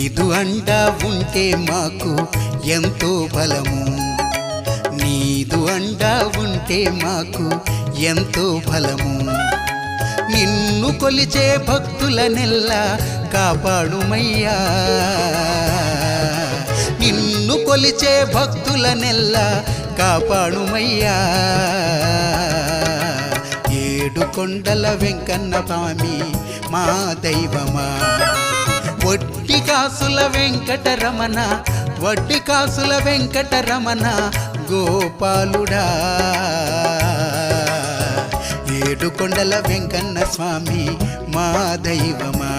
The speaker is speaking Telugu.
నీదు అండా ఉంటే మాకు ఎంతో బలము, నీదు అండా ఉంటే మాకు ఎంతో బలము. నిన్ను కొలిచే భక్తులనెల్లా కాపాడుమయ్యా, నిన్ను కొలిచే భక్తులనెల్లా కాపాడుమయ్యా. ఏడు కొండల వెంకన్న స్వామి మా దైవమా, వడ్డీ కాసుల వెంకటరమణ, వడ్డీ కాసుల వెంకటరమణ గోపాలుడా. ఏడు కొండల వెంకన్న స్వామి మా దైవమా.